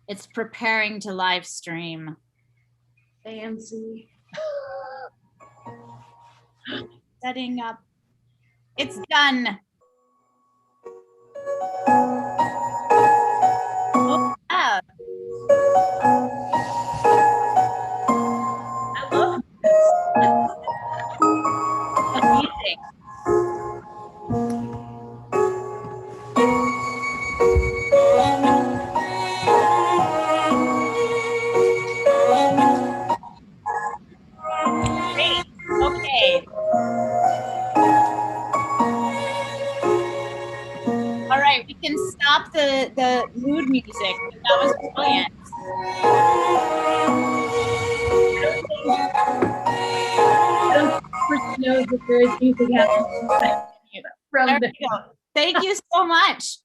It's preparing to live stream. Fancy. Setting up. It's done. Oh, yeah. I love this. Amazing. Great. Okay. All right, we can stop the mood music. That was brilliant. I don't think the person knows that there is music happening from There we go. Thank you so much.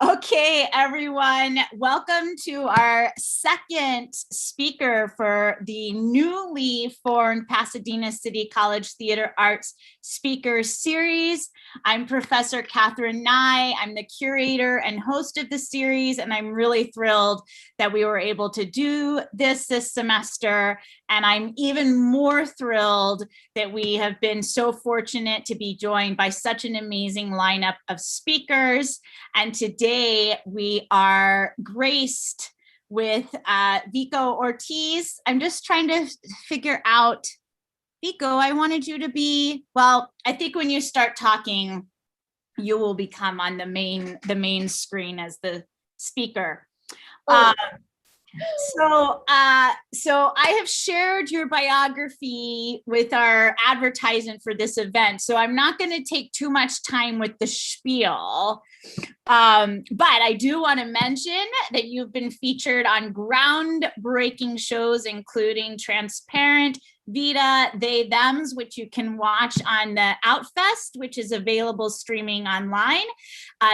Okay, everyone, welcome to our second speaker for the newly formed Pasadena City College Theater Arts Speakers Series. I'm Professor Catherine Nye. I'm the curator and host of the series, and I'm really thrilled that we were able to do this semester. And I'm even more thrilled that we have been so fortunate to be joined by such an amazing lineup of speakers. And today we are graced with Vico Ortiz. I'm just trying to figure out, Vico, I wanted you to be, well, I think when you start talking, you will become on the main screen as the speaker. So I have shared your biography with our advertisement for this event. So I'm not going to take too much time with the spiel. But I do want to mention that you've been featured on groundbreaking shows, including Transparent, Vita, They, Thems, which you can watch on the Outfest, which is available streaming online.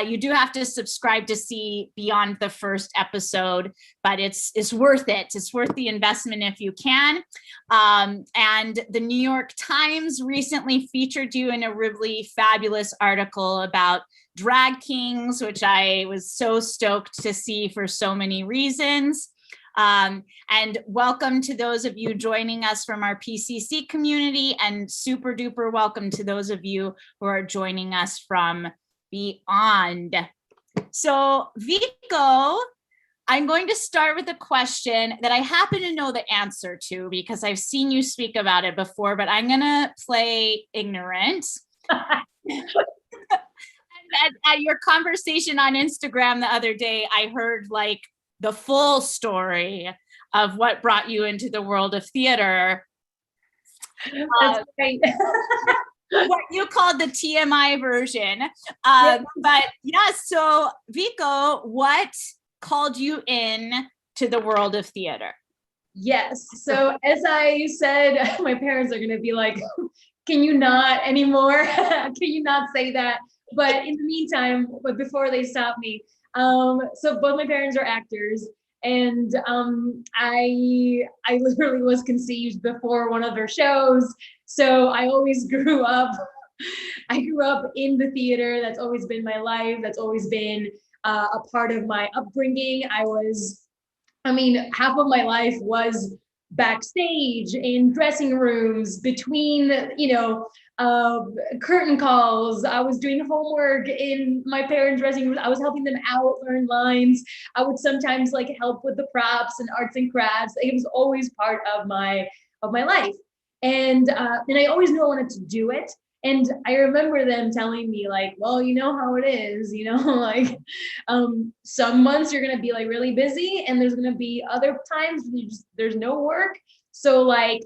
You do have to subscribe to see beyond the first episode, but it's worth it. It's worth the investment if you can. And the New York Times recently featured you in a really fabulous article about drag kings, which I was so stoked to see for so many reasons. And welcome to those of you joining us from our PCC community, and super duper welcome to those of you who are joining us from beyond. So Vico, I'm going to start with a question that I happen to know the answer to because I've seen you speak about it before, but I'm going to play ignorant. At your conversation on Instagram the other day, I heard like the full story of what brought you into the world of theater. That's great. What you called the TMI version. But yeah, so Vico, what called you in to the world of theater? Yes. So as I said, my parents are going to be like, can you not anymore? Can you not say that? But in the meantime, before they stop me, so both my parents are actors, and I literally was conceived before one of their shows. So I always grew up. I grew up in the theater. That's always been my life. That's always been a part of my upbringing. Half of my life was backstage in dressing rooms between, curtain calls. I was doing homework in my parents' dressing rooms. I was helping them out, learn lines. I would sometimes like help with the props and arts and crafts. It was always part of my life. And I always knew I wanted to do it. And I remember them telling me like, well, you know how it is, like some months you're going to be like really busy, and there's going to be other times there's no work. So like,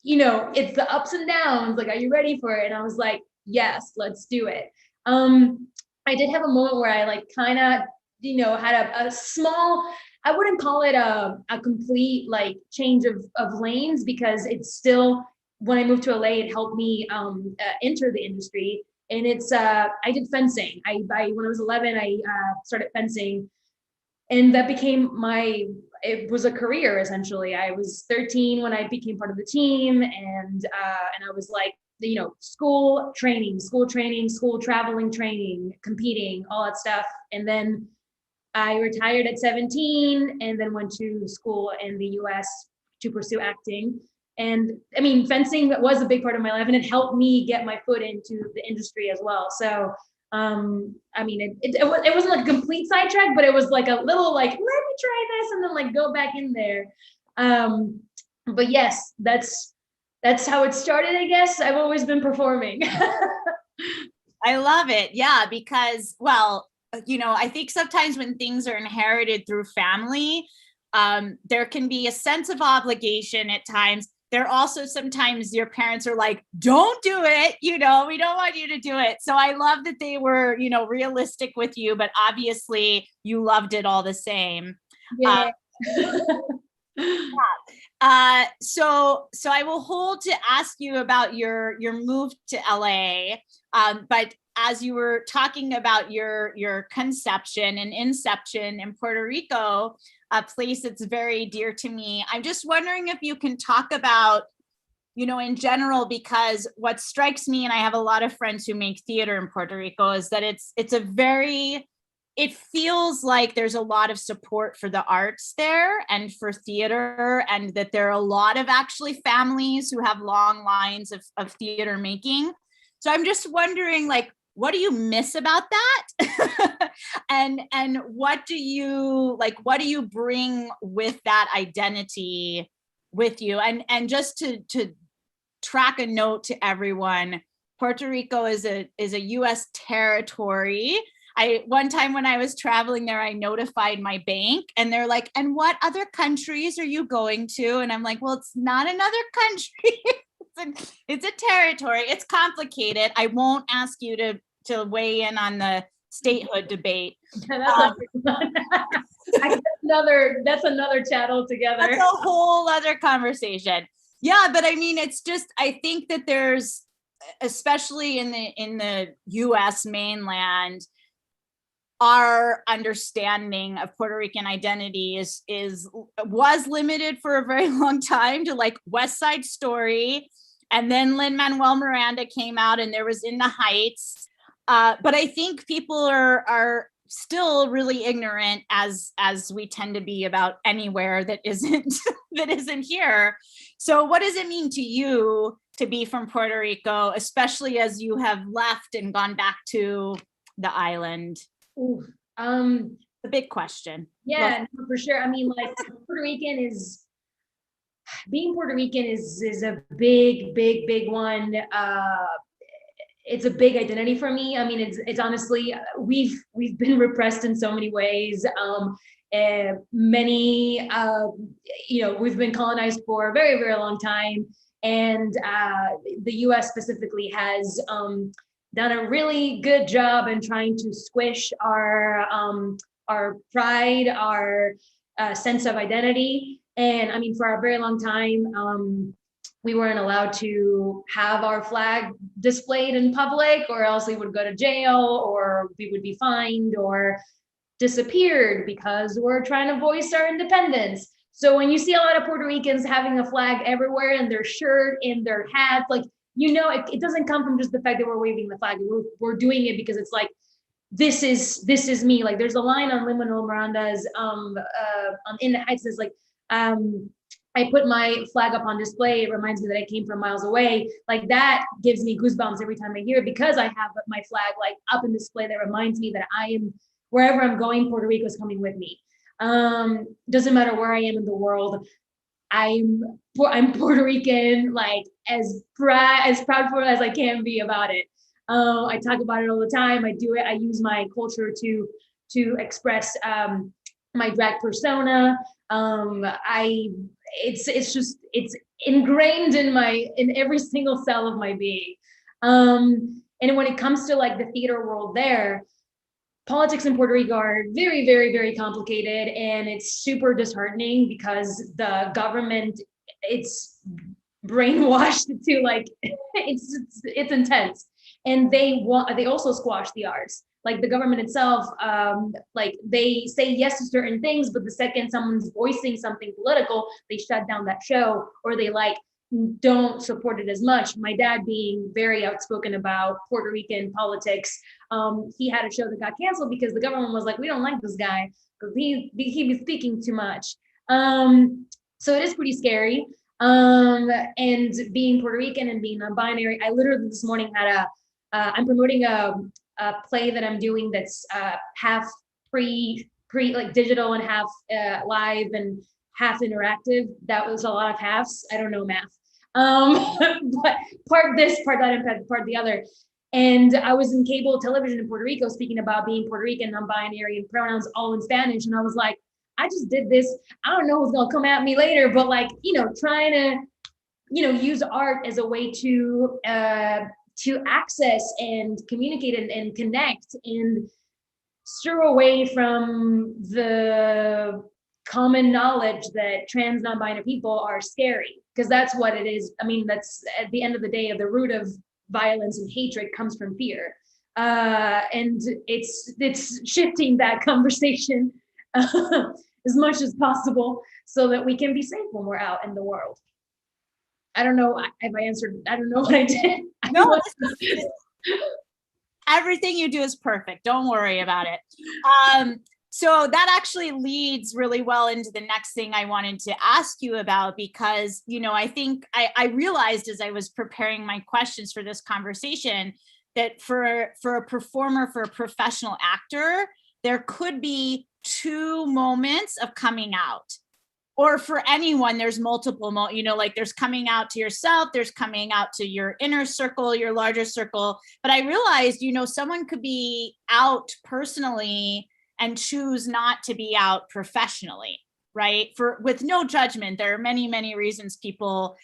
it's the ups and downs. Like, are you ready for it? And I was like, yes, let's do it. I did have a moment where I like kind of, had a small, I wouldn't call it a complete like change of lanes, because it's still, when I moved to LA, it helped me enter the industry. And it's, I did fencing. When I was 11, I started fencing, and that became it was a career essentially. I was 13 when I became part of the team, and I was like, school training, school traveling training, competing, all that stuff. And then I retired at 17 and then went to school in the US to pursue acting. And I mean, fencing was a big part of my life, and it helped me get my foot into the industry as well. So, I mean, it wasn't like a complete sidetrack, but it was like a little like, let me try this and then like go back in there. But yes, that's how it started, I guess. I've always been performing. I love it. Yeah, because, well, I think sometimes when things are inherited through family, there can be a sense of obligation at times. There also sometimes your parents are like, don't do it, we don't want you to do it. So I love that they were, realistic with you, but obviously you loved it all the same. Yeah. So I will hold to ask you about your move to LA. But as you were talking about your conception and inception in Puerto Rico, a place that's very dear to me, I'm just wondering if you can talk about, in general, because what strikes me, and I have a lot of friends who make theater in Puerto Rico, is that it feels like there's a lot of support for the arts there and for theater, and that there are a lot of actually families who have long lines of theater making. So I'm just wondering, like, what do you miss about that? and what do you bring with that identity with you? And just to track a note to everyone, Puerto Rico is a US territory. One time when I was traveling there, I notified my bank and they're like, and what other countries are you going to? And I'm like, well, it's not another country. It's a territory. It's complicated. I won't ask you to weigh in on the statehood debate. That's another chat altogether. That's a whole other conversation. Yeah, but I mean, it's just, I think that there's, especially in the US mainland, our understanding of Puerto Rican identity was limited for a very long time to like West Side Story, and then Lin-Manuel Miranda came out and there was In the Heights. But I think people are still really ignorant, as we tend to be, about anywhere that isn't here. So what does it mean to you to be from Puerto Rico, especially as you have left and gone back to the island? Ooh, the big question. Yeah, no, for sure. I mean, like, being Puerto Rican is a big one. It's a big identity for me. I mean, it's honestly, we've been repressed in so many ways. Many, we've been colonized for a very, very long time. And the US specifically has done a really good job in trying to squish our pride, our sense of identity. And I mean, for a very long time, we weren't allowed to have our flag displayed in public, or else we would go to jail, or we would be fined or disappeared because we're trying to voice our independence. So when you see a lot of Puerto Ricans having a flag everywhere in their shirt, in their hats, like, it doesn't come from just the fact that we're waving the flag. We're doing it because it's like, this is me. Like, there's a line on Lin-Manuel Miranda's In the Heights, is like, I put my flag up on display. It reminds me that I came from miles away. Like, that gives me goosebumps every time I hear it, because I have my flag like up in display. That reminds me that I am, wherever I'm going, Puerto Rico is coming with me. Doesn't matter where I am in the world. I'm Puerto Rican, like as proud for it as I can be about it. I talk about it all the time. I do it. I use my culture to express my drag persona. It's ingrained in every single cell of my being. And when it comes to like the theater world there, politics in Puerto Rico are very, very, very complicated, and it's super disheartening because the government, it's brainwashed to like, it's intense. And they also squash the arts. Like, the government itself, like, they say yes to certain things, but the second someone's voicing something political, they shut down that show, or they like don't support it as much. My dad being very outspoken about Puerto Rican politics. He had a show that got canceled because the government was like, we don't like this guy because he be speaking too much. So it is pretty scary. And being Puerto Rican and being non-binary, I literally this morning had I'm promoting a play that I'm doing that's half pre like digital and half live and half interactive. That was a lot of halves. I don't know math. But part this, part that, and part the other. And I was in cable television in Puerto Rico speaking about being Puerto Rican, non-binary, and pronouns all in Spanish. And I was like, I just did this. I don't know who's gonna come at me later, but like, trying to, use art as a way to access and communicate and connect and stir away from the common knowledge that trans non-binary people are scary, because that's what it is. I mean, that's at the end of the day, the root of violence and hatred comes from fear. And it's shifting that conversation as much as possible so that we can be safe when we're out in the world. I don't know if I answered. I don't know what I did. No, everything you do is perfect. Don't worry about it. So that actually leads really well into the next thing I wanted to ask you about, because, I think I realized as I was preparing my questions for this conversation that for a performer, for a professional actor, there could be two moments of coming out. Or for anyone, there's multiple, like there's coming out to yourself, there's coming out to your inner circle, your larger circle. But I realized, someone could be out personally and choose not to be out professionally, right? With no judgment. There are many, many reasons people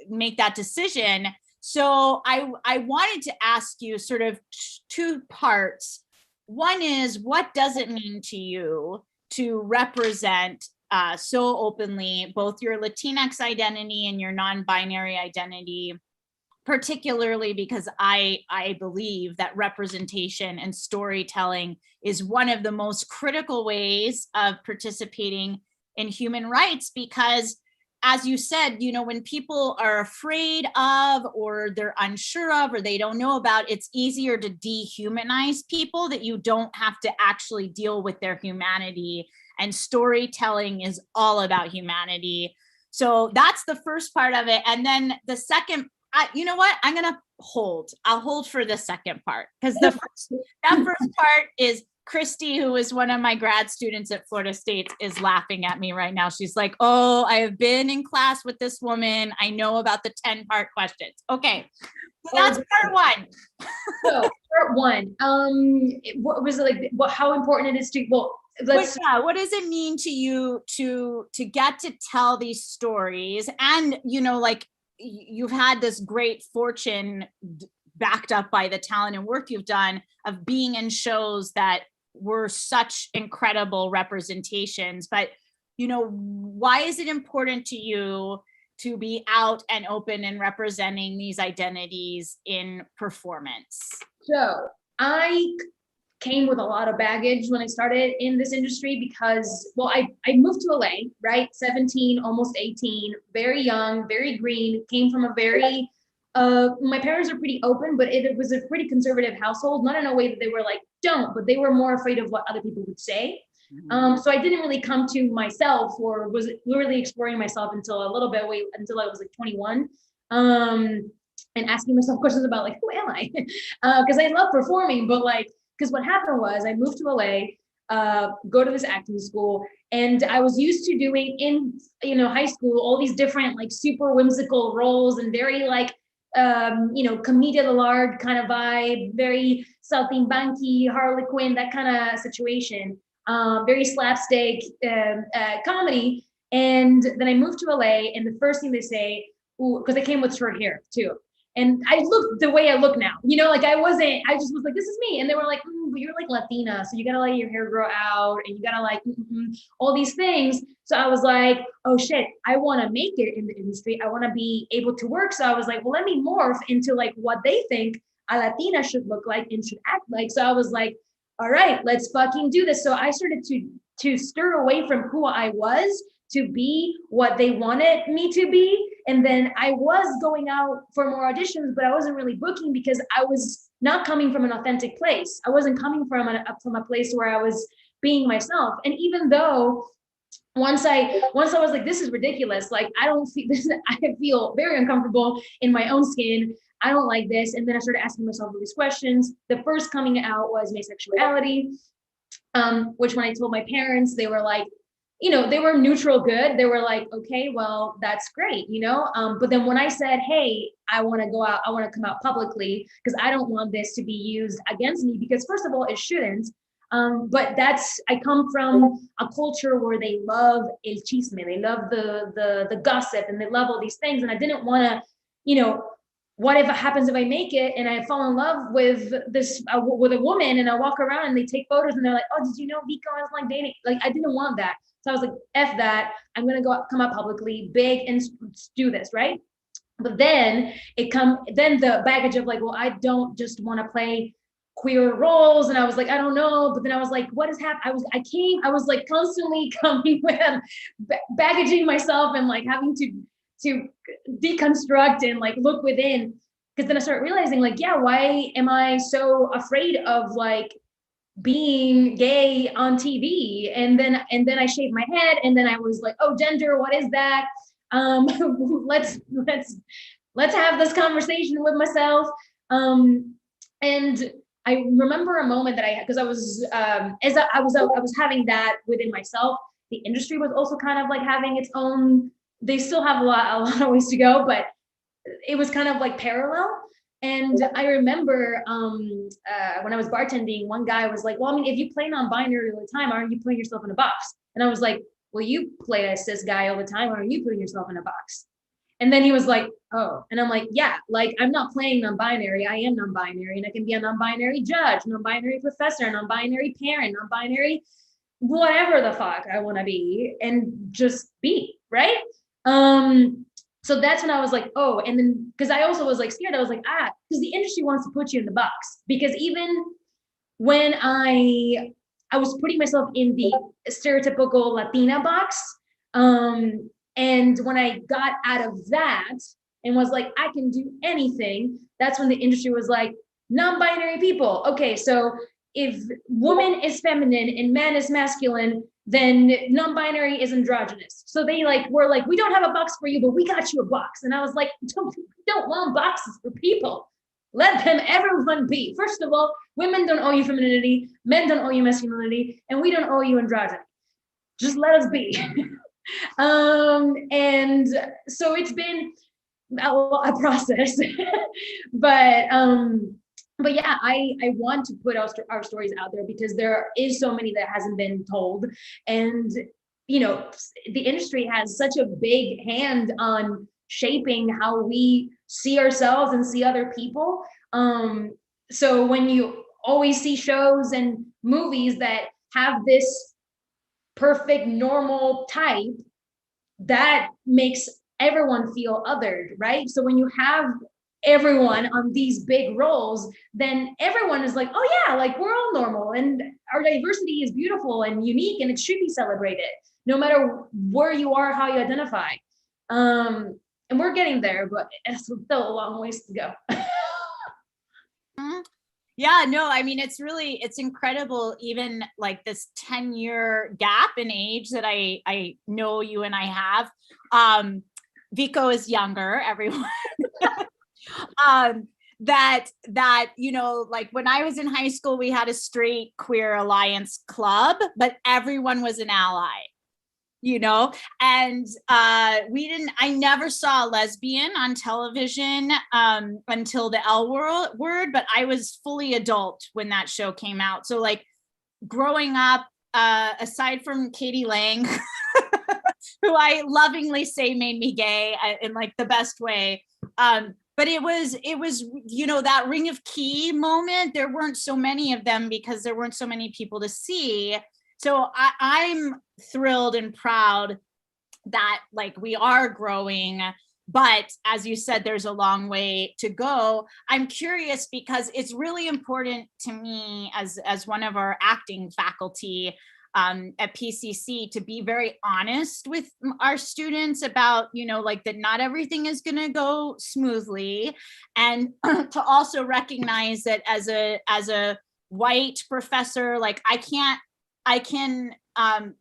make that decision. So I wanted to ask you sort of two parts. One is, what does it mean to you to represent so openly both your Latinx identity and your non-binary identity, particularly because I believe that representation and storytelling is one of the most critical ways of participating in human rights? Because as you said, when people are afraid of, or they're unsure of, or they don't know about, it's easier to dehumanize people, that you don't have to actually deal with their humanity. And storytelling is all about humanity. So that's the first part of it. And then the second, you know what? I'll hold for the second part, because that first part is Christy, who is one of my grad students at Florida State, is laughing at me right now. She's like, oh, I have been in class with this woman. I know about the 10-part questions. Okay. So that's part one. So part one, what was it like? How important it is to, what does it mean to you to get to tell these stories? And, like, you've had this great fortune, backed up by the talent and work you've done, of being in shows that were such incredible representations. But, why is it important to you to be out and open and representing these identities in performance? So I came with a lot of baggage when I started in this industry because, I moved to LA, right? 17, almost 18, very young, very green, came from a very, my parents are pretty open, but it was a pretty conservative household, not in a way that they were like, don't, but they were more afraid of what other people would say. Mm-hmm. So I didn't really come to myself, or was really exploring myself until a little bit, until I was like 21. And asking myself questions about like, who am I? Because I love performing, but because what happened was I moved to LA, go to this acting school, and I was used to doing in high school all these different like super whimsical roles and very like commedia dell'arte kind of vibe, very saltimbanqui, Harlequin, that kind of situation, very slapstick comedy. And then I moved to LA, and the first thing they say, because I came with short hair too. And I look the way I look now, I just was like, this is me. And they were like, but you're like Latina, so you gotta let your hair grow out, and you gotta like all these things. So I was like, oh shit, I wanna make it in the industry. I wanna be able to work. So I was like, well, let me morph into like what they think a Latina should look like and should act like. So I was like, all right, let's fucking do this. So I started to stir away from who I was to be what they wanted me to be. And then I was going out for more auditions, but I wasn't really booking because I was not coming from an authentic place. I wasn't coming from a place where I was being myself. And even though once I was like, this is ridiculous. Like, I don't feel this. I feel very uncomfortable in my own skin. I don't like this. And then I started asking myself all these questions. The first coming out was my sexuality, which when I told my parents, they were like, they were neutral good. They were like, okay, well, that's great, but then when I said, hey, I want to go out, I want to come out publicly because I don't want this to be used against me, because first of all, it shouldn't. But I come from a culture where they love el chisme, they love the gossip, and they love all these things. And I didn't want to, what if it happens if I make it and I fall in love with with a woman and I walk around and they take photos and they're like, oh, did you know Vico is like dating? Like, I didn't want that. So I was like, F that. I'm going to come out publicly, big, and do this, right? But then then the baggage of like, well, I don't just want to play queer roles. And I was like, I don't know. But then I was like, what is happening? I was like constantly coming with baggaging myself and like having to deconstruct and like look within. Because then I started realizing like, yeah, why am I so afraid of like being gay on TV? And then I shaved my head, and then I was like, oh, gender, what is that? Let's have this conversation with myself. And I remember a moment that I had, because I was I was having that within myself. The industry was also kind of like having its own. They still have a lot of ways to go, but it was kind of like parallel. And I remember when I was bartending, one guy was like, well, I mean, if you play non-binary all the time, aren't you putting yourself in a box? And I was like, well, you play a cis guy all the time, aren't you putting yourself in a box? And then he was like, oh. And I'm like, yeah, like I'm not playing non-binary. I am non-binary, and I can be a non-binary judge, non-binary professor, non-binary parent, non-binary whatever the fuck I want to be, and just be, right? So that's when I was like, oh. And then because I also was like scared, I was like, because the industry wants to put you in the box. Because even when I was putting myself in the stereotypical Latina box, and when I got out of that and was like, I can do anything, that's when the industry was like, non-binary people. Okay, so if woman is feminine and man is masculine, then non-binary is androgynous. So they were like, we don't have a box for you, but we got you a box. And I was like, don't want boxes for people. Let them, everyone be. First of all, women don't owe you femininity, men don't owe you masculinity, and we don't owe you androgyny. Just let us be. And so it's been a process, but yeah, I want to put our stories out there because there is so many that hasn't been told. And, the industry has such a big hand on shaping how we see ourselves and see other people. So when you always see shows and movies that have this perfect normal type, that makes everyone feel othered, right? So when you have everyone on these big roles, then everyone is like, oh yeah, like we're all normal and our diversity is beautiful and unique and it should be celebrated no matter where you are, how you identify. And we're getting there, but it's still a long ways to go. Yeah, no, I mean, it's incredible, even like this 10-year gap in age that I know you and I have. Vico is younger, everyone. That like when I was in high school, we had a straight queer alliance club, but everyone was an ally. And I never saw a lesbian on television until the L word, but I was fully adult when that show came out. So like growing up, aside from Katie Lang, who I lovingly say made me gay in like the best way. But it was, that Ring of Key moment. There weren't so many of them because there weren't so many people to see. So I'm thrilled and proud that like we are growing, but as you said, there's a long way to go. I'm curious because it's really important to me as one of our acting faculty at PCC to be very honest with our students about, like that not everything is going to go smoothly, and to also recognize that as a white professor, like I can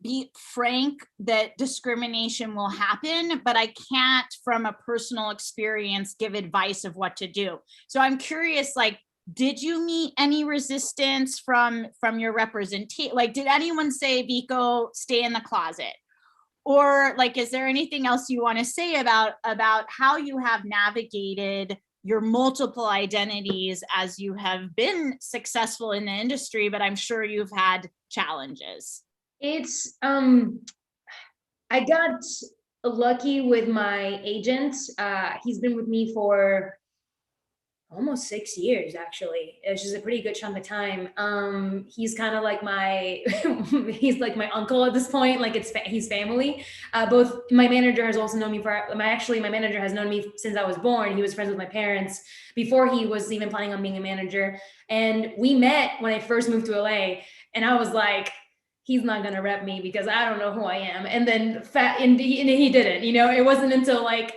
be frank that discrimination will happen, but I can't from a personal experience give advice of what to do. So I'm curious, like, did you meet any resistance from your representation? Like, did anyone say, Vico, stay in the closet? Or like, is there anything else you want to say about how you have navigated your multiple identities as you have been successful in the industry, but I'm sure you've had challenges? It's, I got lucky with my agent. He's been with me for almost 6 years, actually. It's just a pretty good chunk of time. He's kind of like my, he's like my uncle at this point. Like he's family. Both my manager has also known me my manager has known me since I was born. He was friends with my parents before he was even planning on being a manager. And we met when I first moved to LA, and I was like, he's not gonna rep me because I don't know who I am. And then and he didn't, it wasn't until like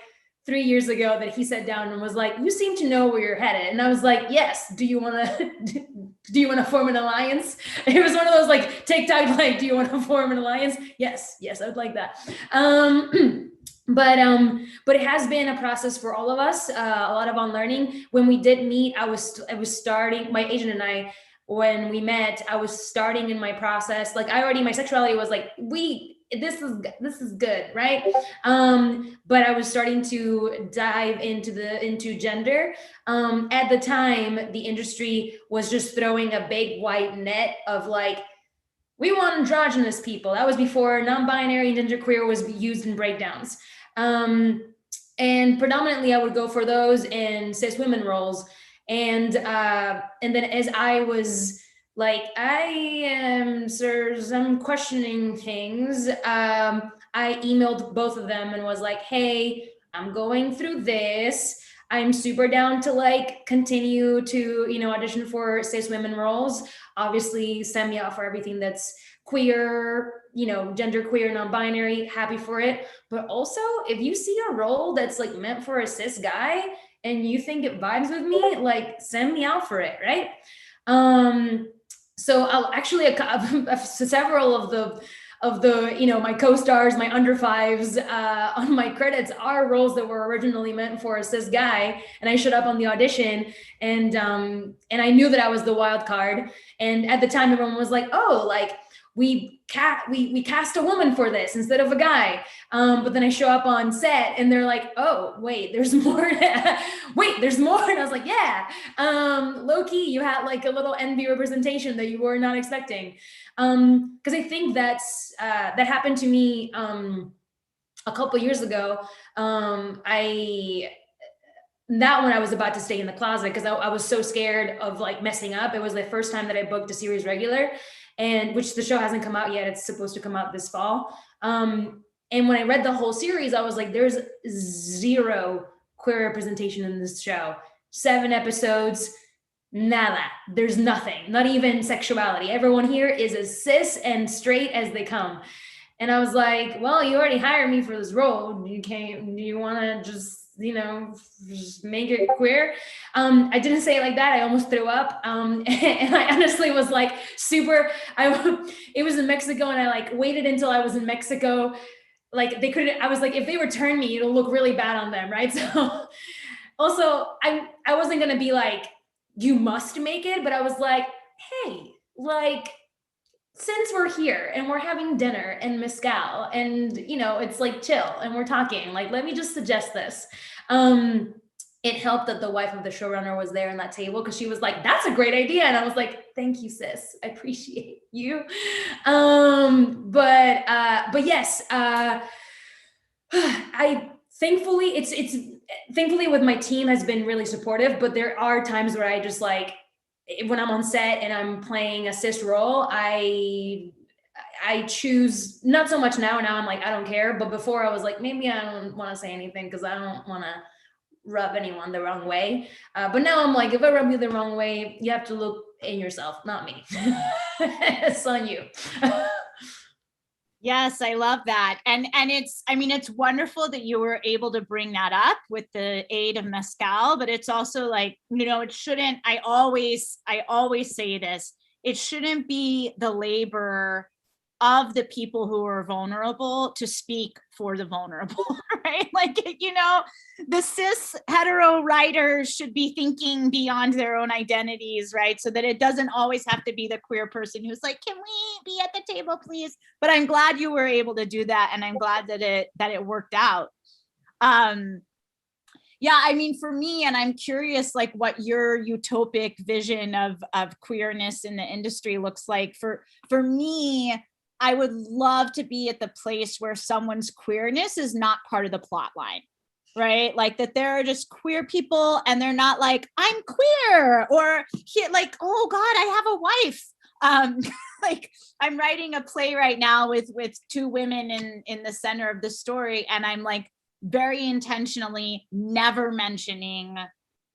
3 years ago that he sat down and was like, you seem to know where you're headed. And I was like, yes, do you want to form an alliance? It was one of those like TikTok, like, do you want to form an alliance? Yes, I would like that. But it has been a process for all of us, a lot of unlearning. When we did meet, I was starting, my agent and I, when we met, I was starting in my process. Like my sexuality was like, this is good, right? But I was starting to dive into gender. At the time, the industry was just throwing a big white net of like, we want androgynous people. That was before non-binary and genderqueer was used in breakdowns. And predominantly I would go for those in cis women roles. And then as I was like, I'm questioning things, I emailed both of them and was like, hey, I'm going through this. I'm super down to like continue to, audition for cis women roles. Obviously send me out for everything that's queer, genderqueer, non-binary, happy for it. But also if you see a role that's like meant for a cis guy and you think it vibes with me, like send me out for it, right? So I'll actually, several of the my co-stars, my under fives on my credits are roles that were originally meant for a cis guy, and I showed up on the audition, and I knew that I was the wild card. And at the time, everyone was like, "Oh, like we cast a woman for this instead of a guy." But then I show up on set and they're like, "Oh, wait, there's more." Wait, there's more. And I was like, "Yeah, low-key, you had like a little envy representation that you were not expecting." Because I think that happened to me a couple years ago. That when I was about to stay in the closet because I was so scared of like messing up. It was the first time that I booked a series regular, and which the show hasn't come out yet. It's supposed to come out this fall. And when I read the whole series, I was like, there's zero queer representation in this show. 7 episodes, nada. There's nothing, not even sexuality. Everyone here is as cis and straight as they come. And I was like, well, you already hired me for this role. Do you want to just, just make it queer? I didn't say it like that. I almost threw up. And I honestly was like it was in Mexico, and I like waited until I was in Mexico. Like I was like, if they return me, it'll look really bad on them. Right. So also I wasn't going to be like, you must make it, but I was like, hey, like, since we're here and we're having dinner and mezcal and, it's like chill and we're talking, like, let me just suggest this. It helped that the wife of the showrunner was there in that table because she was like, that's a great idea. And I was like, thank you, sis. I appreciate you. But yes, thankfully with my team has been really supportive, but there are times where I just like, when I'm on set and I'm playing a cis role, I choose not so much now. Now I'm like, I don't care. But before I was like, maybe I don't want to say anything because I don't want to rub anyone the wrong way. But now I'm like, if I rub you the wrong way, you have to look in yourself, not me. It's on you. Yes, I love that. And it's, I mean, it's wonderful that you were able to bring that up with the aid of mezcal, but it's also like, you know, it shouldn't, I always say this, it shouldn't be the labor of the people who are vulnerable to speak for the vulnerable, right? Like, you know, the cis hetero writers should be thinking beyond their own identities, right? So that it doesn't always have to be the queer person who's like, can we be at the table, please? But I'm glad you were able to do that, and I'm glad that it worked out. Um, yeah, I mean, for me, and I'm curious, like, what your utopic vision of queerness in the industry looks like. For me, I would love to be at the place where someone's queerness is not part of the plot line, right? Like that there are just queer people and they're not like, I'm queer, or like, oh God, I have a wife. Like I'm writing a play right now with two women in the center of the story, and I'm like very intentionally never mentioning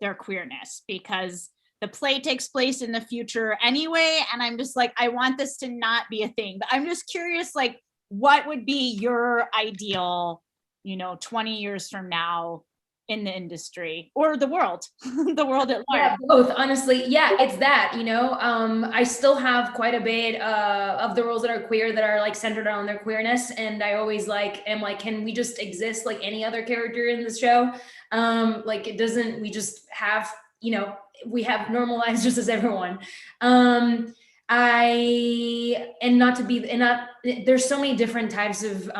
their queerness because the play takes place in the future anyway, and I'm just like, I want this to not be a thing. But I'm just curious, like, what would be your ideal, you know, 20 years from now in the industry or the world, the world at large? Yeah, both, honestly. Yeah, it's that, you know, I still have quite a bit of the roles that are queer that are like centered around their queerness. And I always like, am like, can we just exist like any other character in the show? Like it doesn't, we just have, you know, we have normal lives just as everyone. And not to be, and not, there's so many different types of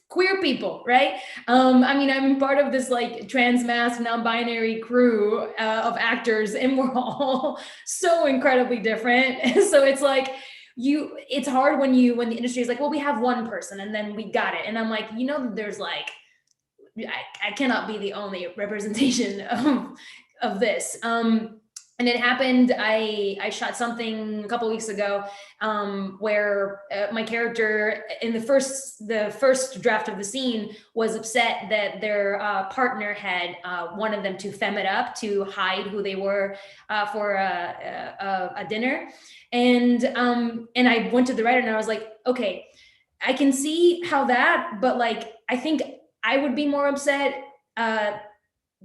queer people, right? I mean, I'm part of this like trans mask, non-binary crew of actors, and we're all so incredibly different. So it's like, it's hard when the industry is like, well, we have one person and then we got it. And I'm like, you know, there's like, I cannot be the only representation of this. And it happened, I shot something a couple weeks ago where my character in the first draft of the scene was upset that their partner had wanted them to femme it up to hide who they were for a dinner. And I went to the writer and I was like, okay, I can see how that, but like, I think I would be more upset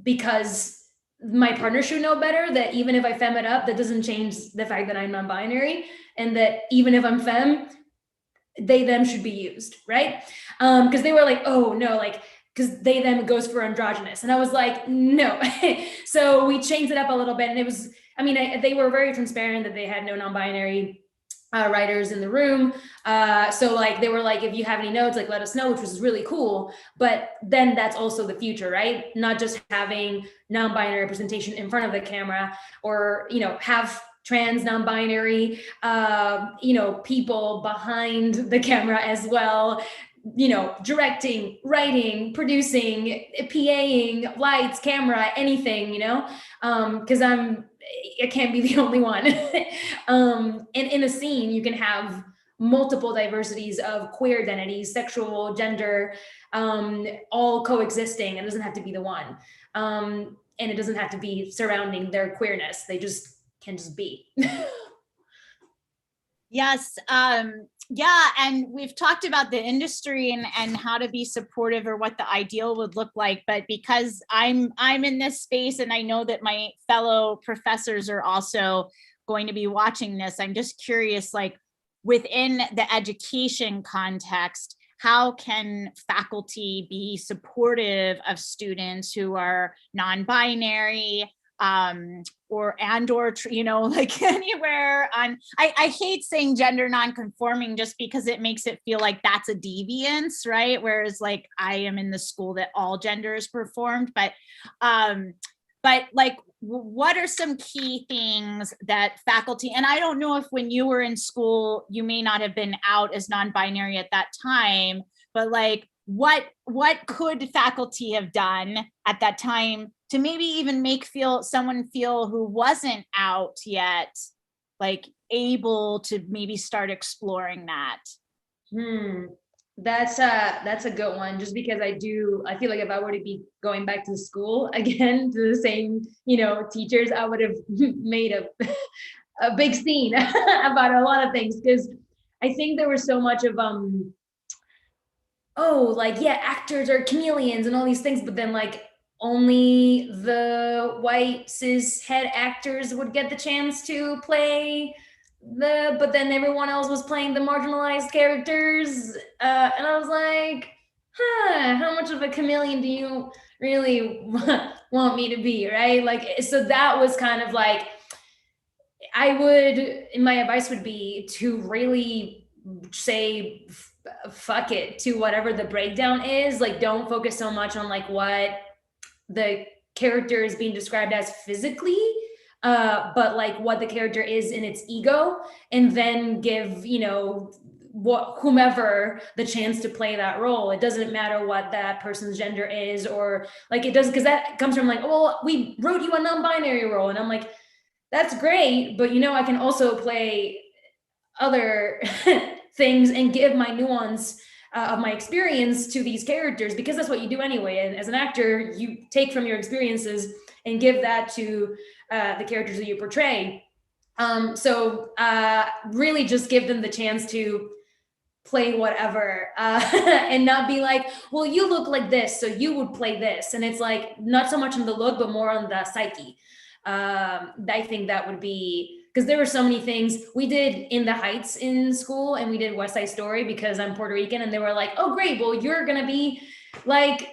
because my partner should know better that even if I femme it up, that doesn't change the fact that I'm non-binary, and that even if I'm femme, they them should be used, right? Because they were like, oh no, like because they them goes for androgynous, and I was like, no. So we changed it up a little bit, and it was, I mean, they were very transparent that they had no non-binary writers in the room. So like they were like, if you have any notes, like let us know, which was really cool. But then that's also the future, right? Not just having non-binary representation in front of the camera, or, you know, have trans non-binary, you know, people behind the camera as well, you know, directing, writing, producing, PAing, lights, camera, anything, you know, because I can't be the only one. And in a scene, you can have multiple diversities of queer identities, sexual, gender, all coexisting. It doesn't have to be the one. And it doesn't have to be surrounding their queerness. They just can just be. Yes. Yeah. And we've talked about the industry and how to be supportive or what the ideal would look like. But because I'm in this space and I know that my fellow professors are also going to be watching this, I'm just curious, like within the education context, how can faculty be supportive of students who are non-binary, or you know, like anywhere on, I hate saying gender non-conforming just because it makes it feel like that's a deviance, right? Whereas like I am in the school that all gender is performed, but like what are some key things that faculty, and I don't know if when you were in school you may not have been out as non-binary at that time, but like what could faculty have done at that time to maybe even make someone feel who wasn't out yet, like able to maybe start exploring that? That's a good one, just because I feel like if I were to be going back to school again to the same, you know, teachers, I would have made a big scene about a lot of things, because I think there was so much of oh, like, yeah, actors are chameleons and all these things, but then like only the white cis het actors would get the chance to play but then everyone else was playing the marginalized characters. And I was like, huh, how much of a chameleon do you really want me to be, right? Like, so that was kind of like, my advice would be to really say fuck it to whatever the breakdown is. Like, don't focus so much on like what the character is being described as physically, but like what the character is in its ego, and then give, you know, whomever the chance to play that role. It doesn't matter what that person's gender is, or like it doesn't, because that comes from like, oh, well, we wrote you a non-binary role, and I'm like, that's great, but you know, I can also play other things and give my nuance of my experience to these characters, because that's what you do anyway. And as an actor, you take from your experiences and give that to the characters that you portray. So really just give them the chance to play whatever, and not be like, well, you look like this, so you would play this. And it's like, not so much on the look, but more on the psyche. I think that would be, because there were so many things we did in the Heights in school, and we did West Side Story because I'm Puerto Rican, and they were like, oh great, well, you're gonna be like,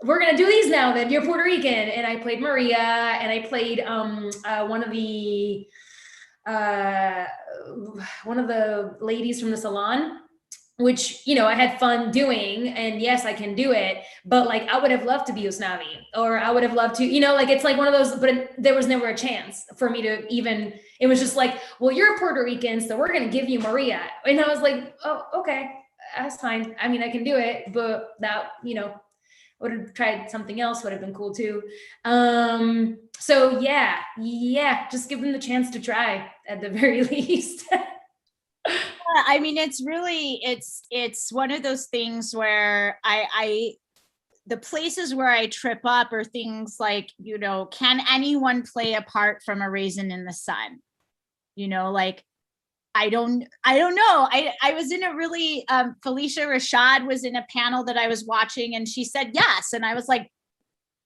we're gonna do these now, then you're Puerto Rican. And I played Maria, and I played one of the ladies from the salon, which, you know, I had fun doing, and yes, I can do it, but like, I would have loved to be Usnavi, or I would have loved to, you know, like, it's like one of those, but there was never a chance for me to even, it was just like, well, you're Puerto Rican, so we're going to give you Maria. And I was like, oh, okay, that's fine. I mean, I can do it, but that, you know, would have tried something else, would have been cool too. So yeah, just give them the chance to try at the very least. I mean, it's really, it's one of those things where the places where I trip up are things like, you know, can anyone play a part from A Raisin in the Sun? You know, like, I don't know. I was in a really, Felicia Rashad was in a panel that I was watching, and she said yes. And I was like,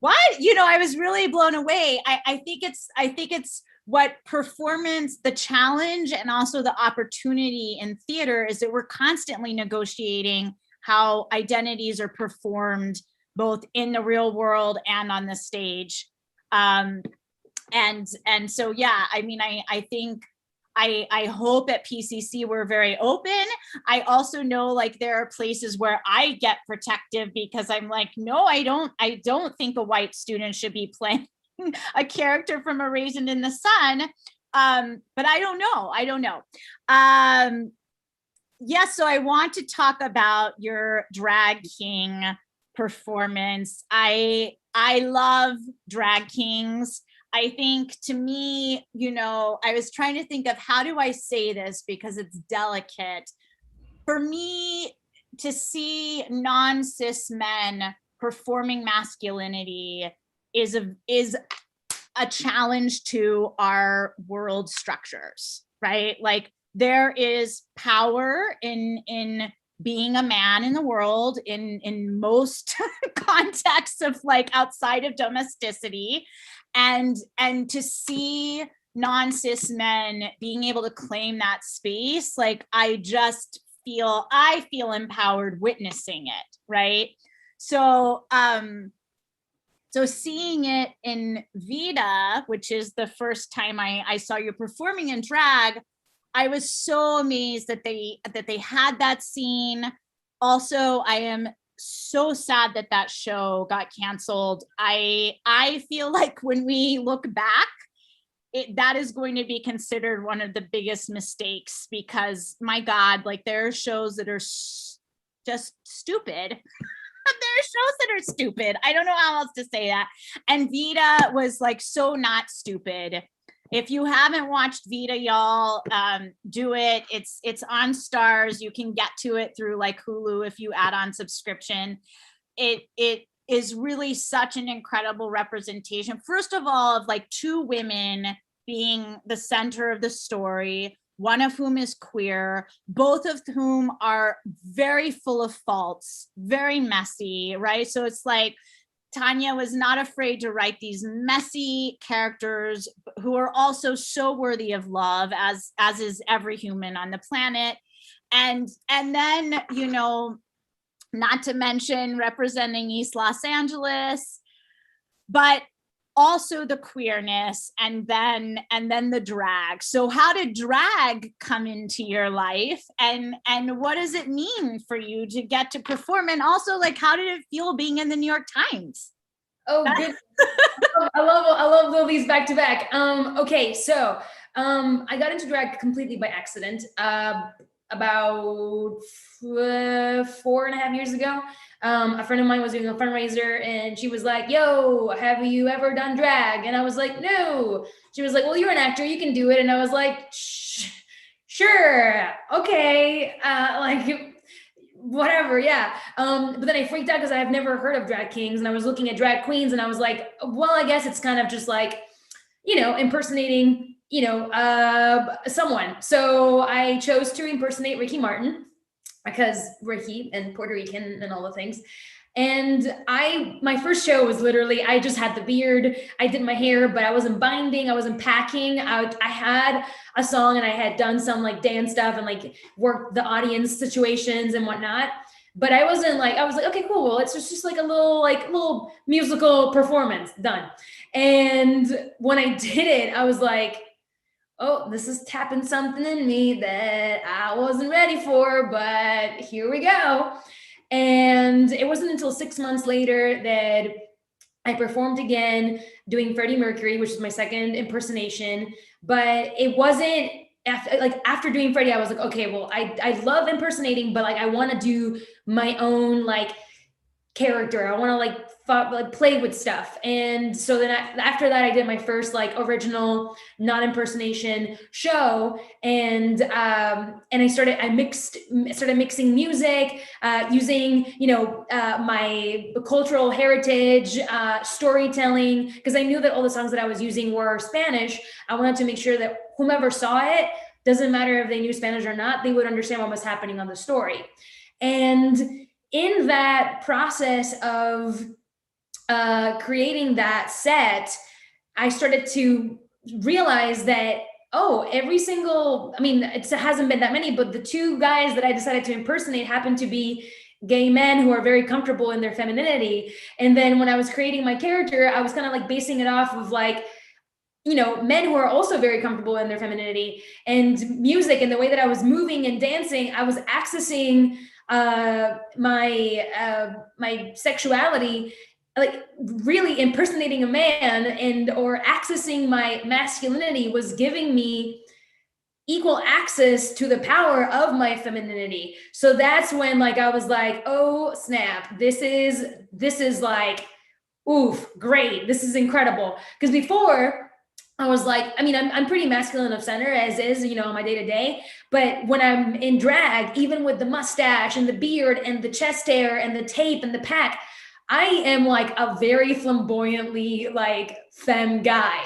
what? You know, I was really blown away. I think it's what performance, the challenge, and also the opportunity in theater is that we're constantly negotiating how identities are performed both in the real world and on the stage. And so, yeah, I mean, I think, I hope at PCC we're very open. I also know, like, there are places where I get protective because I'm like, no, I don't think a white student should be playing a character from A Raisin in the Sun. But I don't know. Yes, so I want to talk about your drag king performance. I love drag kings. I think, to me, you know, I was trying to think of how do I say this because it's delicate. For me, to see non-cis men performing masculinity is a challenge to our world structures, right? Like, there is power in being a man in the world in most contexts of, like, outside of domesticity, and to see non-cis men being able to claim that space, like, I feel empowered witnessing it, right? So seeing it in Vita, which is the first time I saw you performing in drag, I was so amazed that they had that scene. Also, I am so sad that show got canceled. I feel like when we look back, that is going to be considered one of the biggest mistakes, because my God, like, there are shows that are just stupid. There are shows that are stupid. I don't know how else to say that. And Vita was, like, so not stupid. If you haven't watched Vita, y'all, do it. It's on Stars. You can get to it through, like, Hulu if you add on subscription. It is really such an incredible representation, first of all, of, like, two women being the center of the story, one of whom is queer, both of whom are very full of faults, very messy, right? So it's like Tanya was not afraid to write these messy characters who are also so worthy of love, as is every human on the planet. And then, you know, not to mention representing East Los Angeles, but also the queerness, and then the drag. So how did drag come into your life, and what does it mean for you to get to perform? And also, like, how did it feel being in the New York Times? Oh, good. I love all these back to back. Okay, so I got into drag completely by accident. About 4.5 years ago, a friend of mine was doing a fundraiser, and she was like, "Yo, have you ever done drag?" And I was like, "No." She was like, "Well, you're an actor, you can do it." And I was like, "Sure, okay, like." Whatever, yeah. But then I freaked out because I've never heard of drag kings, and I was looking at drag queens, and I was like, well, I guess it's kind of just like, you know, impersonating, you know, someone. So I chose to impersonate Ricky Martin, because Ricky and Puerto Rican and all the things. And my first show was literally, I just had the beard, I did my hair, but I wasn't binding, I wasn't packing. I had a song, and I had done some like dance stuff and like worked the audience situations and whatnot. But I wasn't like, I was like, okay, cool. Well, it's just like a little musical performance done. And when I did it, I was like, oh, this is tapping something in me that I wasn't ready for, but here we go. And it wasn't until 6 months later that I performed again doing Freddie Mercury, which is my second impersonation. But it wasn't after doing Freddie, I was like, okay, well, I love impersonating, but like I want to do my own like character. I want to like play with stuff. And so then after that, I did my first like original non-impersonation show. And I started mixing music, using, you know, my cultural heritage, storytelling, because I knew that all the songs that I was using were Spanish. I wanted to make sure that whomever saw it, doesn't matter if they knew Spanish or not, they would understand what was happening on the story. And in that process of creating that set, I started to realize that, oh, every single, I mean, it hasn't been that many, but the two guys that I decided to impersonate happened to be gay men who are very comfortable in their femininity. And then when I was creating my character, I was kind of like basing it off of like, you know, men who are also very comfortable in their femininity, and music, and the way that I was moving and dancing, I was accessing my sexuality, like really impersonating a man, and or accessing my masculinity was giving me equal access to the power of my femininity. So that's when like I was like, oh snap, this is like, oof, great, this is incredible. Because before I was like, I mean, I'm pretty masculine of center as is, you know, my day to day. But when I'm in drag, even with the mustache and the beard and the chest hair and the tape and the pack, I am like a very flamboyantly like femme guy.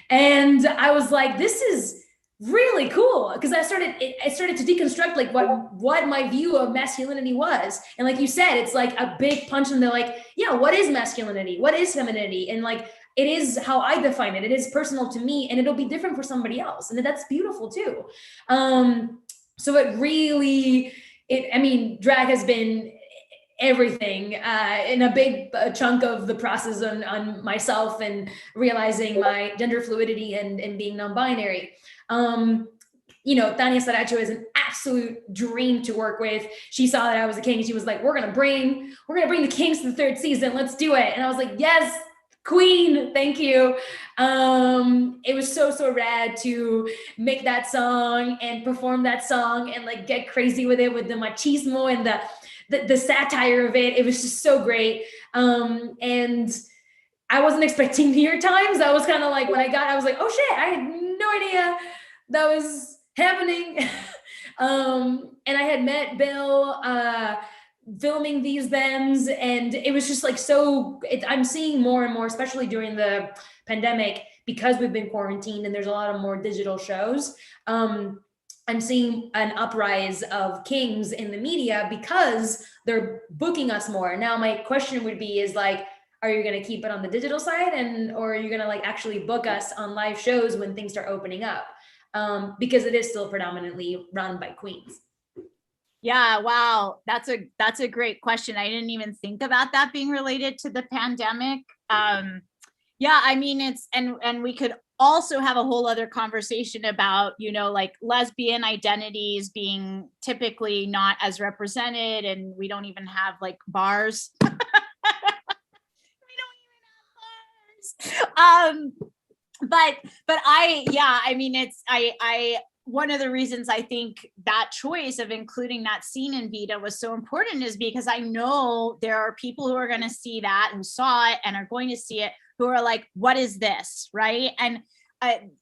And I was like, this is really cool, because I started to deconstruct like what my view of masculinity was. And like you said, it's like a big punch in the like, yeah, what is masculinity? What is femininity? And like, it is how I define it. It is personal to me, and it'll be different for somebody else. And that's beautiful too. So it really, I mean, drag has been everything in a big chunk of the process on myself, and realizing my gender fluidity and being non-binary. You know, Tanya Saracho is an absolute dream to work with. She saw that I was a king, and she was like, we're gonna bring the kings to the third season. Let's do it. And I was like, yes, queen, thank you. It was so rad to make that song and perform that song and like get crazy with it, with the machismo and the satire of it. It was just so great. And I wasn't expecting New York Times. I was kind of like, when I was like, oh shit, I had no idea that was happening. And I had met Bill filming these thems, and it was just like I'm seeing more and more, especially during the pandemic, because we've been quarantined and there's a lot of more digital shows. I'm seeing an uprise of kings in the media because they're booking us more. Now, my question would be is like, are you going to keep it on the digital side, or are you going to like actually book us on live shows when things start opening up? Because it is still predominantly run by queens. Yeah, wow. That's a great question. I didn't even think about that being related to the pandemic. Yeah, I mean, and we could also have a whole other conversation about, like lesbian identities being typically not as represented, and we don't even have like bars. We don't even have bars. But I mean, I one of the reasons I think that choice of including that scene in Vita was so important is because I know there are people who are going to see that, who saw it and are going to see it, who are like, what is this? Right. And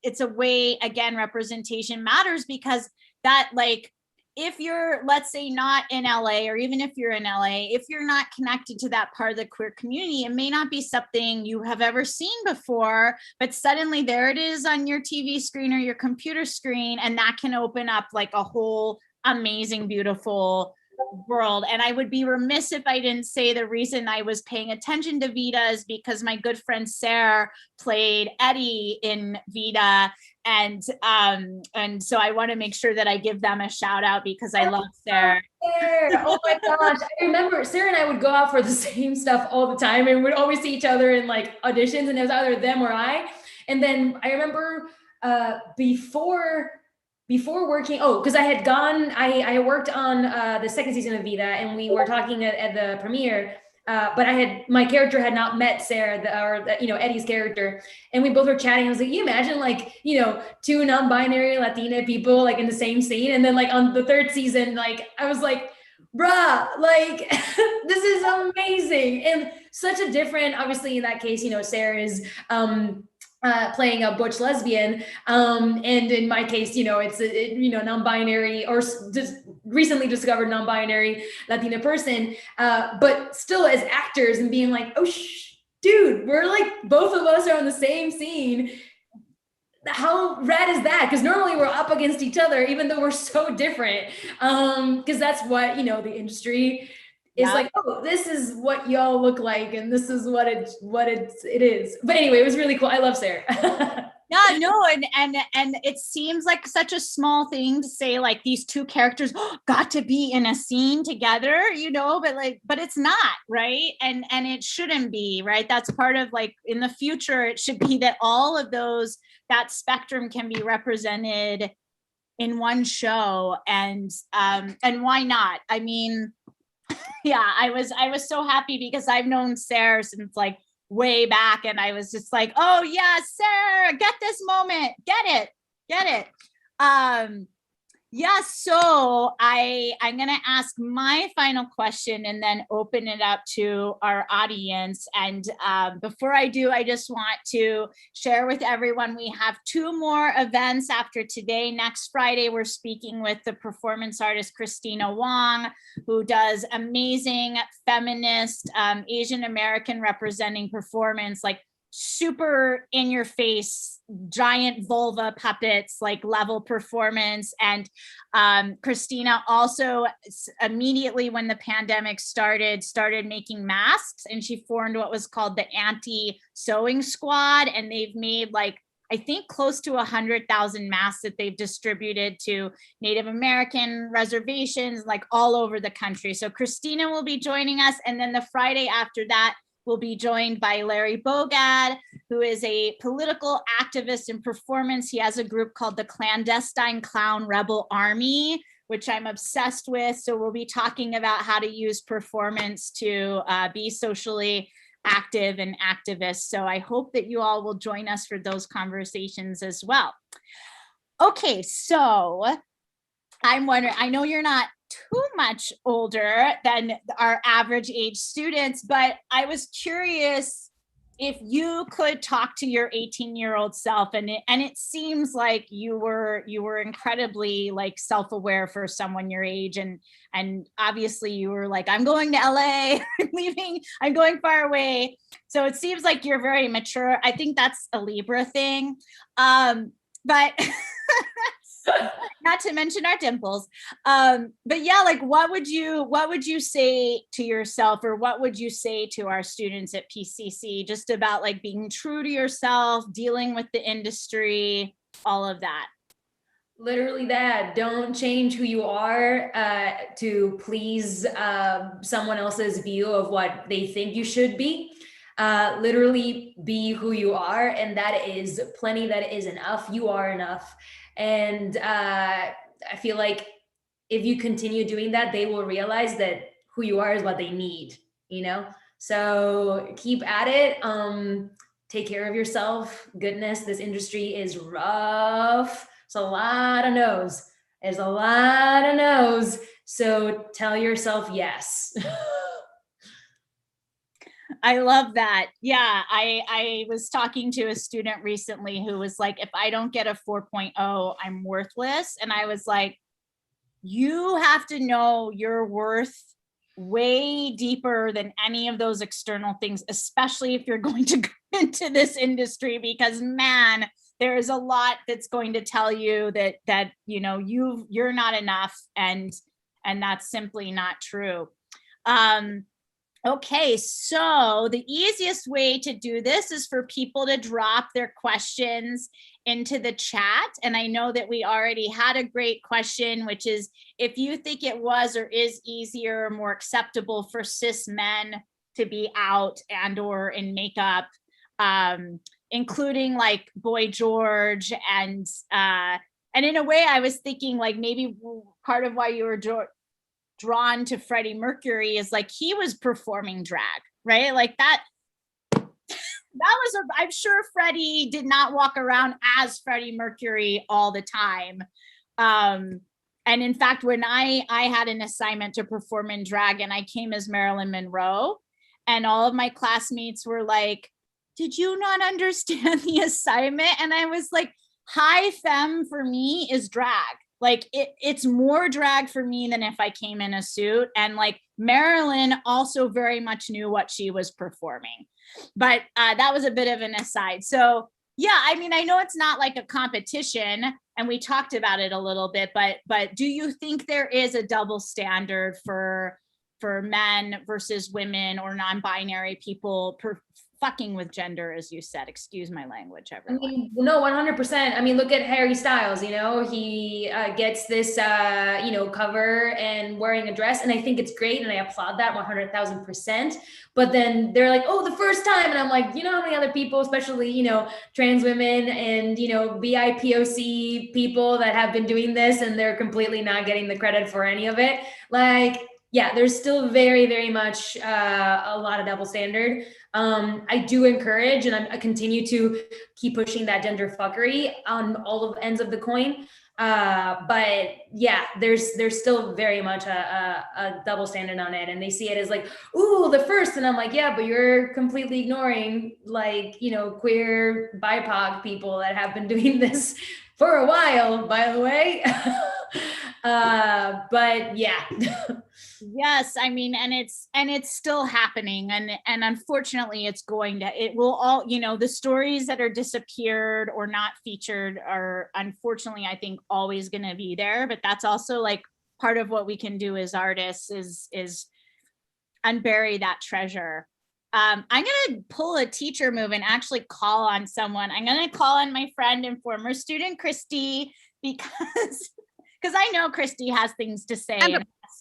it's a way, again, representation matters, because that, like, if you're, let's say, not in LA, or even if you're in LA, if you're not connected to that part of the queer community, it may not be something you have ever seen before, but suddenly there it is on your TV screen or your computer screen, and that can open up like a whole amazing, beautiful world. And I would be remiss if I didn't say the reason I was paying attention to Vita is because my good friend Sarah played Eddie in Vita, and so I want to make sure that I give them a shout out because I love Sarah. Oh my gosh, I remember Sarah and I would go out for the same stuff all the time, and we'd always see each other in like auditions, and it was either them or I. And then I remember before working, because I worked on the second season of Vida, and we were talking at the premiere, but my character had not met Sarah, Eddie's character, and we both were chatting. I was like, you imagine like, two non-binary Latina people like in the same scene, and then like on the third season, like I was like, bruh, like this is amazing. And such a different, obviously in that case, Sarah is playing a butch lesbian, and in my case, it's a non-binary or just recently discovered non-binary Latina person, but still as actors and being like, oh dude, we're like, both of us are on the same scene. How rad is that? Because normally we're up against each other, even though we're so different, because that's what the industry is like, oh, this is what y'all look like, and this is what it is. But anyway, it was really cool. I love Sarah. Yeah, no, and it seems like such a small thing to say, like these two characters got to be in a scene together, but it's not, right? And it shouldn't be, right? That's part of, like, in the future, it should be that all of that spectrum can be represented in one show, and why not? I mean, yeah, I was so happy because I've known Sarah since like way back, and I was just like, oh yeah, Sarah, get this moment, get it. Yeah, so I'm gonna ask my final question and then open it up to our audience. And before I do, I just want to share with everyone, we have 2 more events after today. Next Friday, we're speaking with the performance artist Christina Wong, who does amazing feminist Asian American representing performance, like super in your face, giant vulva puppets, like level performance. And Christina also immediately when the pandemic started making masks, and she formed what was called the Anti-Sewing Squad, and they've made like, I think close to 100,000 masks that they've distributed to Native American reservations, like all over the country. So Christina will be joining us. And then the Friday after that, we'll be joined by Larry Bogad, who is a political activist in performance. He has a group called the Clandestine Clown Rebel Army, which I'm obsessed with. So we'll be talking about how to use performance to be socially active and activist. So I hope that you all will join us for those conversations as well. Okay, so I'm wondering, I know you're not too much older than our average age students, but I was curious if you could talk to your 18-year-old self, and it seems like you were incredibly like self-aware for someone your age, and obviously you were like, I'm going to LA, I'm leaving, I'm going far away. So it seems like you're very mature. I think that's a Libra thing, but Not to mention our dimples. But yeah, like what would you say to yourself, or what would you say to our students at PCC just about like being true to yourself, dealing with the industry, all of that? Literally that. Don't change who you are to please someone else's view of what they think you should be. Literally be who you are, and that is plenty. That is enough. You are enough. And I feel like if you continue doing that, they will realize that who you are is what they need, you know? So keep at it. Take care of yourself. Goodness, this industry is rough. It's a lot of no's. There's a lot of no's. So tell yourself yes. I love that. Yeah, I was talking to a student recently who was like, if I don't get a 4.0, I'm worthless. And I was like, you have to know your worth way deeper than any of those external things, especially if you're going to go into this industry, because man, there is a lot that's going to tell you that you're not enough, and that's simply not true. Okay, so the easiest way to do this is for people to drop their questions into the chat. And I know that we already had a great question, which is if you think it was or is easier or more acceptable for cis men to be out and or in makeup, including like Boy George, and in a way I was thinking like maybe part of why you were drawn to Freddie Mercury is like he was performing drag, right? Like that was I'm sure Freddie did not walk around as Freddie Mercury all the time. And in fact, when I had an assignment to perform in drag and I came as Marilyn Monroe, and all of my classmates were like, did you not understand the assignment? And I was like, high femme for me is drag. Like it's more drag for me than if I came in a suit. And like Marilyn also very much knew what she was performing. But that was a bit of an aside. So yeah, I mean, I know it's not like a competition, and we talked about it a little bit, but do you think there is a double standard for men versus women or non-binary people fucking with gender, as you said? Excuse my language, everyone. I mean, no, 100%. I mean, look at Harry Styles, he gets this, cover and wearing a dress, and I think it's great, and I applaud that 100,000%. But then they're like, oh, the first time. And I'm like, how many other people, especially, trans women and, BIPOC people that have been doing this and they're completely not getting the credit for any of it. Like, yeah, there's still very, very much a lot of double standard. I do encourage, and I continue to keep pushing that gender fuckery on all of ends of the coin. But yeah, there's still very much a double standard on it, and they see it as like, ooh, the first, and I'm like, yeah, but you're completely ignoring like, queer BIPOC people that have been doing this for a while, by the way. But yeah. Yes, I mean, and it's still happening, and unfortunately it will all, the stories that are disappeared or not featured are unfortunately, I think, always going to be there. But that's also like part of what we can do as artists is unbury that treasure. I'm going to pull a teacher move and actually call on someone. I'm going to call on my friend and former student Christy, because I know Christy has things to say.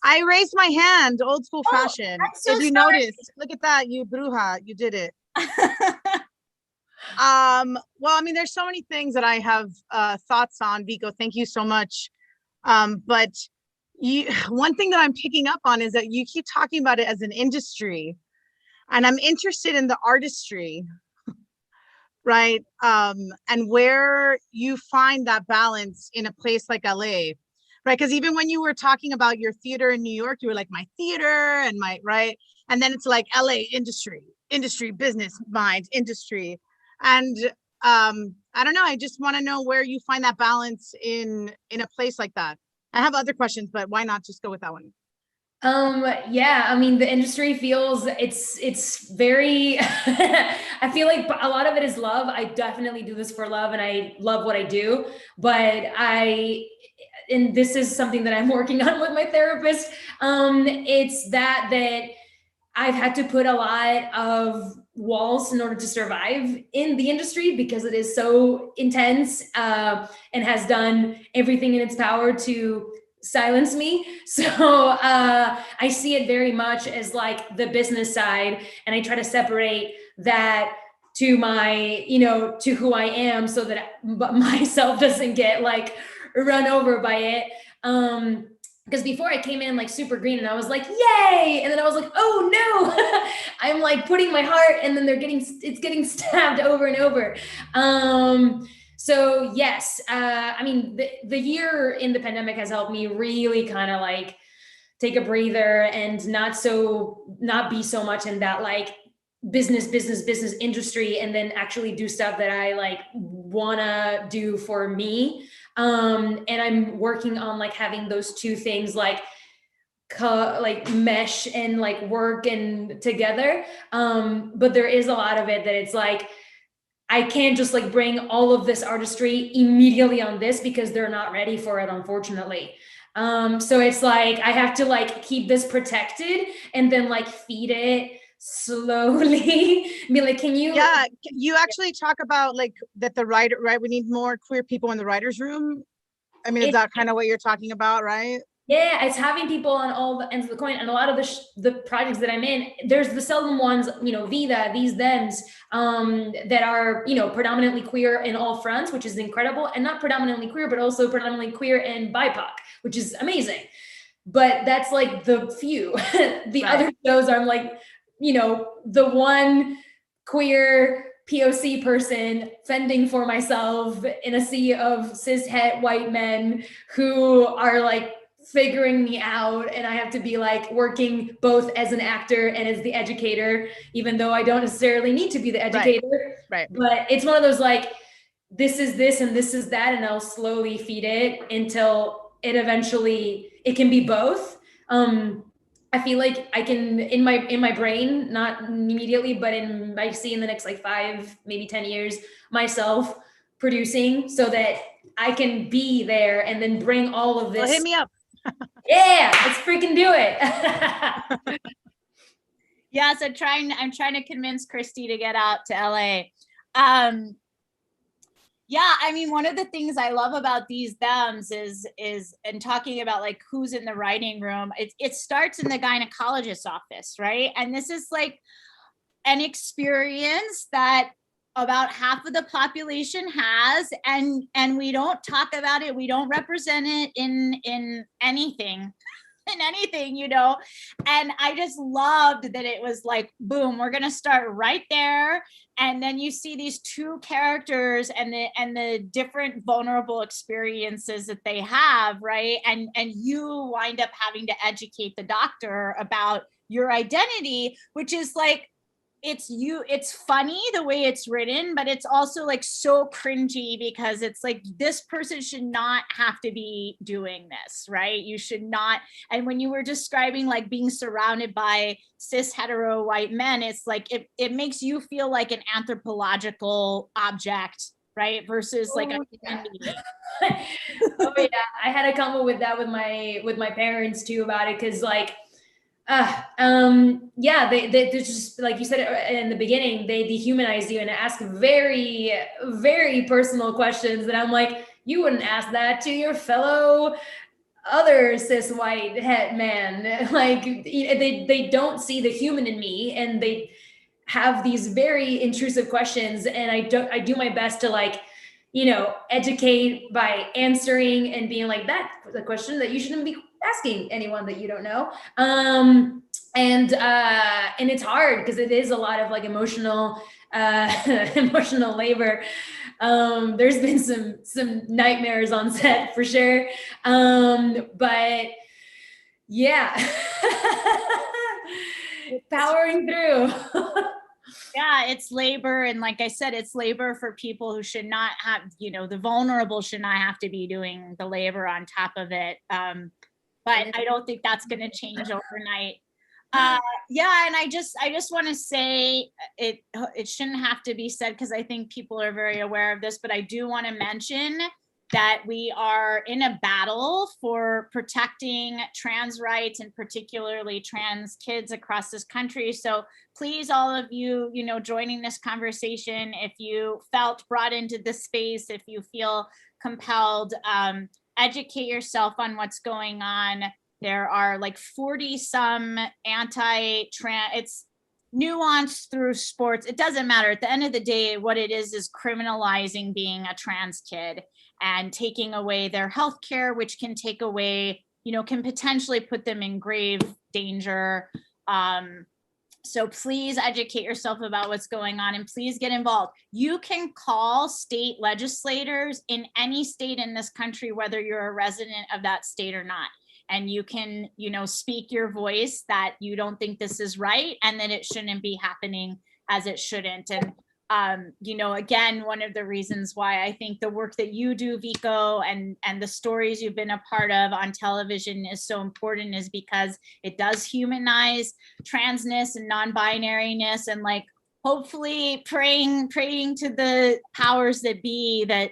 I raised my hand, old school fashion. So if you noticed, look at that, you bruja, you did it. Well, I mean, there's so many things that I have thoughts on, Vico. Thank you so much. But one thing that I'm picking up on is that you keep talking about it as an industry, and I'm interested in the artistry, right? And where you find that balance in a place like LA. Right, because even when you were talking about your theater in New York, you were like, my theater and my, right? And then it's like LA industry, business mind, industry. And I don't know, I just want to know where you find that balance in a place like that. I have other questions, but why not just go with that one? Yeah, I mean, the industry feels it's very, I feel like a lot of it is love. I definitely do this for love and I love what I do, but and this is something that I'm working on with my therapist. It's that I've had to put a lot of walls in order to survive in the industry because it is so intense, and has done everything in its power to silence me. So I see it very much as like the business side, and I try to separate that to my, to who I am, so that myself doesn't get like run over by it. Because before I came in like super green and I was like, yay. And then I was like, oh no, I'm like putting my heart, and then it's getting stabbed over and over. So yes, I mean, the year in the pandemic has helped me really kind of like take a breather and not be so much in that like business industry, and then actually do stuff that I like wanna do for me. And I'm working on like having those two things like mesh and like work and together. But there is a lot of it that it's like I can't just like bring all of this artistry immediately on this because they're not ready for it, unfortunately. So it's like I have to like keep this protected and then like feed it slowly. Be like, can you? Yeah, you actually talk about like that right? We need more queer people in the writer's room. I mean, is that kind of what you're talking about, right? Yeah, it's having people on all the ends of the coin, and a lot of the projects that I'm in, there's the seldom ones, Vida, these, thems, that are, predominantly queer in all fronts, which is incredible, and not predominantly queer, but also predominantly queer and BIPOC, which is amazing. But that's like the few. The Right. other shows are like, the one queer POC person fending for myself in a sea of cis het white men who are like figuring me out, and I have to be like working both as an actor and as the educator, even though I don't necessarily need to be the educator. Right. But it's one of those like, this is this and this is that, and I'll slowly feed it until it can be both. I feel like I can in my brain, not immediately, but I see in the next like 5, maybe 10 years, myself producing so that I can be there and then bring all of this. Well, hit me up. Yeah, let's freaking do it. Yeah, so I'm trying to convince Christy to get out to LA. Yeah, I mean, one of the things I love about these thems is and talking about like who's in the writing room, it starts in the gynecologist's office, right? And this is like an experience that about half of the population has, and we don't talk about it, we don't represent it in anything. And I just loved that it was like, boom, we're gonna start right there, and then you see these two characters and the different vulnerable experiences that they have, right? And you wind up having to educate the doctor about your identity, which is like, it's funny the way it's written, but it's also like so cringy because it's like, this person should not have to be doing this, right? You should not. And when you were describing like being surrounded by cis hetero white men, it's like it makes you feel like an anthropological object, right? Versus like oh yeah, I had a combo with that with my parents too about it, because like yeah, they just, like you said in the beginning, they dehumanize you and ask very, very personal questions that I'm like, you wouldn't ask that to your fellow other cis white het man. Like they don't see the human in me, and they have these very intrusive questions, and I do my best to like, educate by answering and being like, that's a question that you shouldn't be asking anyone that you don't know. And it's hard because it is a lot of like emotional emotional labor. There's been some nightmares on set for sure. But yeah. Powering through. Yeah, it's labor. And like I said, it's labor for people who should not have, the vulnerable should not have to be doing the labor on top of it. but I don't think that's going to change overnight. Yeah, and I just want to say it shouldn't have to be said because I think people are very aware of this, but I do want to mention that we are in a battle for protecting trans rights and particularly trans kids across this country. So please, all of you, joining this conversation, if you felt brought into this space, if you feel compelled, educate yourself on what's going on. There are like 40 some anti-trans, it's nuanced through sports. It doesn't matter. At the end of the day, what it is criminalizing being a trans kid and taking away their health care, which can take away, can potentially put them in grave danger. So please educate yourself about what's going on and please get involved. You can call state legislators in any state in this country, whether you're a resident of that state or not. And you can, speak your voice that you don't think this is right and that it shouldn't be happening as it shouldn't. And, again, one of the reasons why I think the work that you do, Vico, and the stories you've been a part of on television is so important is because it does humanize transness and non-binariness and like hopefully praying to the powers that be that,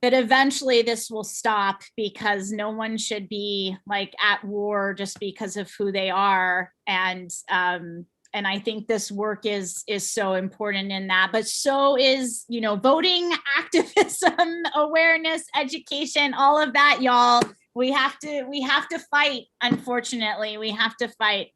that eventually this will stop because no one should be like at war just because of who they are. And I think this work is so important in that, but so is, voting, activism, awareness, education, all of that, y'all. We have to fight. Unfortunately, we have to fight.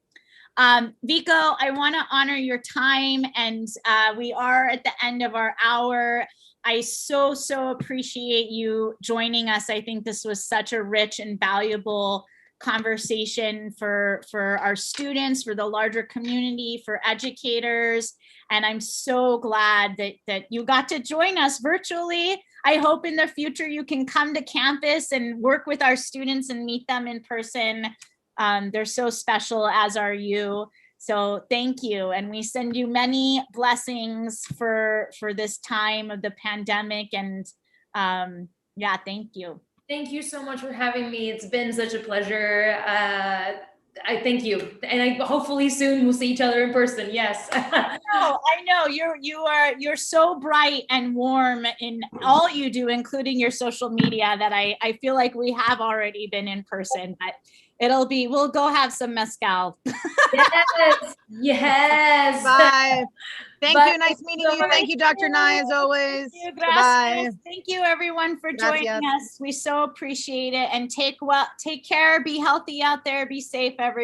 Vico, I want to honor your time and we are at the end of our hour. I so appreciate you joining us. I think this was such a rich and valuable conversation for our students, for the larger community, for educators. And I'm so glad that you got to join us virtually. I hope in the future you can come to campus and work with our students and meet them in person. They're so special, as are you. So thank you. And we send you many blessings for this time of the pandemic. And yeah, thank you. Thank you so much for having me. It's been such a pleasure. I thank you. And hopefully soon we'll see each other in person. Yes. I know you're so bright and warm in all you do, including your social media, that I feel like we have already been in person, but we'll go have some mezcal. Yes. Bye. Thank you. Nice meeting you. Thank you, Dr. Nye, as always. Bye. Thank you, everyone, for joining us. We so appreciate it. And take care. Be healthy out there. Be safe, everyone.